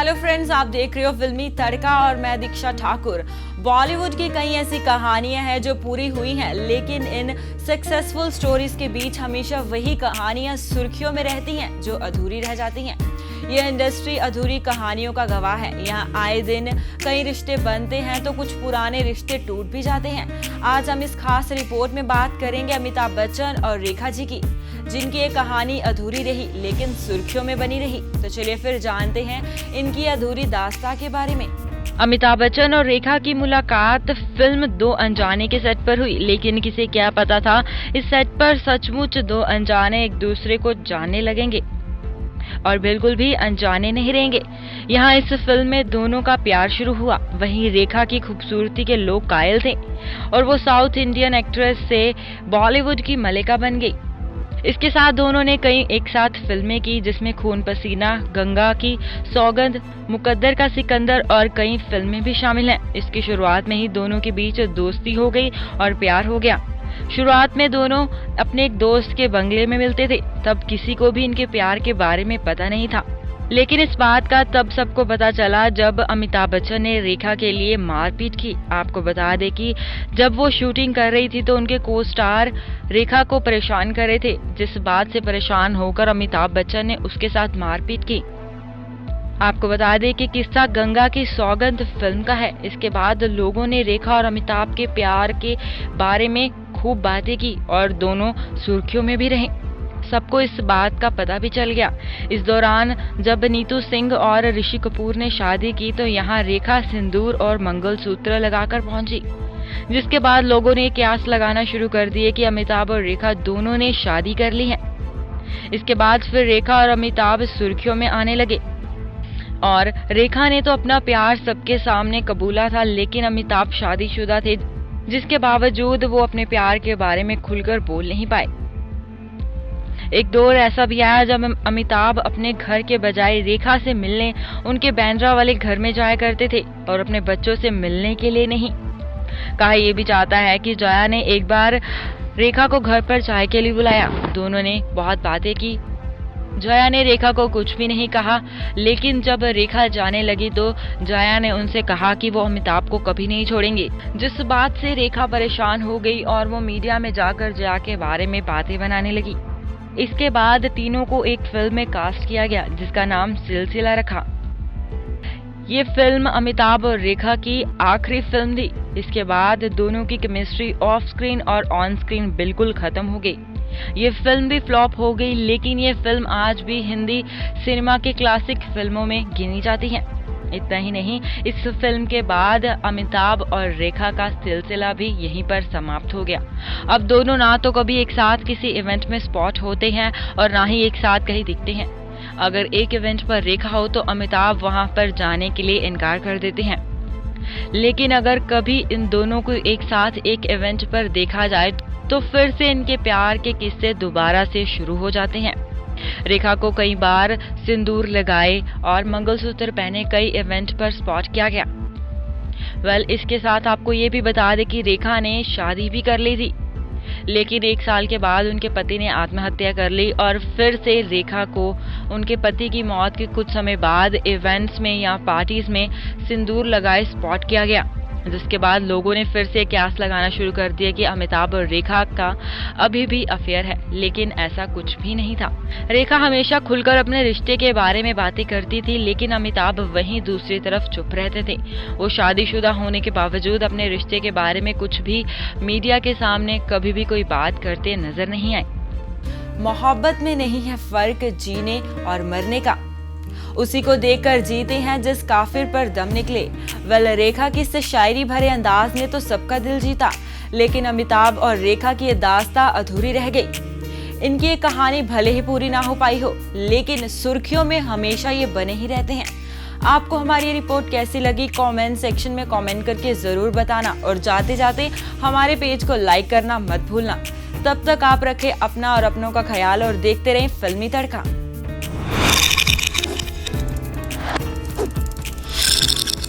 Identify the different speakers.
Speaker 1: Hello friends, आप देख रहे हो फिल्मी तड़का और मैं दीक्षा ठाकुर। बॉलीवुड की कई ऐसी कहानियां हैं जो पूरी हुई हैं, लेकिन इन सक्सेसफुल स्टोरीज के बीच हमेशा वही कहानियां सुर्खियों में रहती हैं जो अधूरी रह जाती हैं। यह इंडस्ट्री अधूरी कहानियों का गवाह है। यहाँ आए दिन कई रिश्ते बनते हैं तो कुछ पुराने रिश्ते टूट भी जाते हैं। आज हम इस खास रिपोर्ट में बात करेंगे अमिताभ बच्चन और रेखा जी की, जिनकी ये कहानी अधूरी रही लेकिन सुर्खियों में बनी रही। तो चलिए फिर जानते हैं इनकी अधूरी दास्तां के बारे में। अमिताभ बच्चन और रेखा की मुलाकात फिल्म दो अनजाने के सेट पर हुई, लेकिन किसे क्या पता था इस सेट पर सचमुच दो अनजाने एक दूसरे को जानने लगेंगे और बिल्कुल भी अनजाने नहीं रहेंगे। यहाँ इस फिल्म में दोनों का प्यार शुरू हुआ। वहीं रेखा की खूबसूरती के लोग कायल थे और वो साउथ इंडियन एक्ट्रेस से बॉलीवुड की मलिका बन गई। इसके साथ दोनों ने कई एक साथ फिल्में की, जिसमें खून पसीना, गंगा की सौगंध, मुकद्दर का सिकंदर और कई फिल्में भी शामिल हैं। इसकी शुरुआत में ही दोनों के बीच दोस्ती हो गई और प्यार हो गया। शुरुआत में दोनों अपने एक दोस्त के बंगले में मिलते थे, तब किसी को भी इनके प्यार के बारे में पता नहीं था। लेकिन इस बात का तब सबको पता चला जब अमिताभ बच्चन ने रेखा के लिए मारपीट की। आपको बता दें कि जब वो शूटिंग कर रही थी तो उनके को स्टार रेखा को परेशान कर रहे थे, जिस बात से परेशान होकर अमिताभ बच्चन ने उसके साथ मारपीट की। आपको बता दें कि किस्सा गंगा की सौगंध फिल्म का है। इसके बाद लोगों ने रेखा और अमिताभ के प्यार के बारे में खूब बातें की और दोनों सुर्खियों में भी रहे। सबको इस बात का पता भी चल गया। इस दौरान जब नीतू सिंह और ऋषि कपूर ने शादी की तो यहाँ रेखा सिंदूर और मंगलसूत्र लगाकर पहुंची, जिसके बाद लोगों ने कयास लगाना शुरू कर दिए कि अमिताभ और रेखा दोनों ने शादी कर ली है। इसके बाद फिर रेखा और अमिताभ सुर्खियों में आने लगे और रेखा ने तो अपना प्यार सबके सामने कबूला था, लेकिन अमिताभ शादीशुदा थे, जिसके बावजूद वो अपने प्यार के बारे में खुलकर बोल नहीं पाए। एक दौर ऐसा भी आया जब अमिताभ अपने घर के बजाय रेखा से मिलने उनके बांद्रा वाले घर में जाया करते थे और अपने बच्चों से मिलने के लिए नहीं। कहा यह भी चाहता है कि जया ने एक बार रेखा को घर पर चाय के लिए बुलाया। दोनों ने बहुत बातें की। जया ने रेखा को कुछ भी नहीं कहा, लेकिन जब रेखा जाने लगी तो जया ने उनसे कहा कि वो अमिताभ को कभी नहीं छोड़ेंगे, जिस बात से रेखा परेशान हो गई और वो मीडिया में जाकर जया के बारे में बातें बनाने लगी। इसके बाद तीनों को एक फिल्म में कास्ट किया गया, जिसका नाम सिलसिला रखा। ये फिल्म अमिताभ और रेखा की आखिरी फिल्म थी। इसके बाद दोनों की केमिस्ट्री ऑफ स्क्रीन और ऑन स्क्रीन बिल्कुल खत्म हो गई। ये फिल्म भी फ्लॉप हो गई, लेकिन ये फिल्म आज भी हिंदी सिनेमा के क्लासिक फिल्मों में गिनी जाती है। इतना ही नहीं, इस फिल्म के बाद अमिताभ और रेखा का सिलसिला भी यहीं पर समाप्त हो गया। अब दोनों ना तो कभी एक साथ किसी इवेंट में स्पॉट होते हैं और ना ही एक साथ कहीं दिखते हैं। अगर एक इवेंट पर रेखा हो तो अमिताभ वहां पर जाने के लिए इनकार कर देते हैं। लेकिन अगर कभी इन दोनों को एक साथ एक इवेंट पर देखा जाए तो फिर से इनके प्यार के किस्से दोबारा से शुरू हो जाते हैं। रेखा को कई बार सिंदूर लगाए और मंगलसूत्र पहने कई इवेंट पर स्पॉट किया गया। इसके साथ आपको ये भी बता दें कि रेखा ने शादी भी कर ली थी, लेकिन 1 साल के बाद उनके पति ने आत्महत्या कर ली और फिर से रेखा को उनके पति की मौत के कुछ समय बाद इवेंट्स में या पार्टीज में सिंदूर लगाए स्पॉट किया गया, जिसके बाद लोगों ने फिर से कयास लगाना शुरू कर दिया कि अमिताभ और रेखा का अभी भी अफेयर है, लेकिन ऐसा कुछ भी नहीं था। रेखा हमेशा खुलकर अपने रिश्ते के बारे में बातें करती थी, लेकिन अमिताभ वहीं दूसरी तरफ चुप रहते थे। वो शादीशुदा होने के बावजूद अपने रिश्ते के बारे में कुछ भी मीडिया के सामने कभी भी कोई बात करते नजर नहीं आए। मोहब्बत में नहीं है फर्क जीने और मरने का, उसी को देखकर जीते हैं जिस काफिर पर दम निकले। रेखा की इस शायरी भरे अंदाज ने तो सबका दिल जीता, लेकिन अमिताभ और रेखा की ये दास्तां अधूरी रह गई। इनकी ये कहानी भले ही पूरी ना हो पाई हो, लेकिन सुर्खियों में हमेशा ये बने ही रहते हैं। आपको हमारी ये रिपोर्ट कैसी लगी कमेंट सेक्शन में कमेंट करके जरूर बताना और जाते जाते हमारे पेज को लाइक करना मत भूलना। तब तक आप रखें अपना और अपनों का ख्याल और देखते रहें फिल्मी तड़का।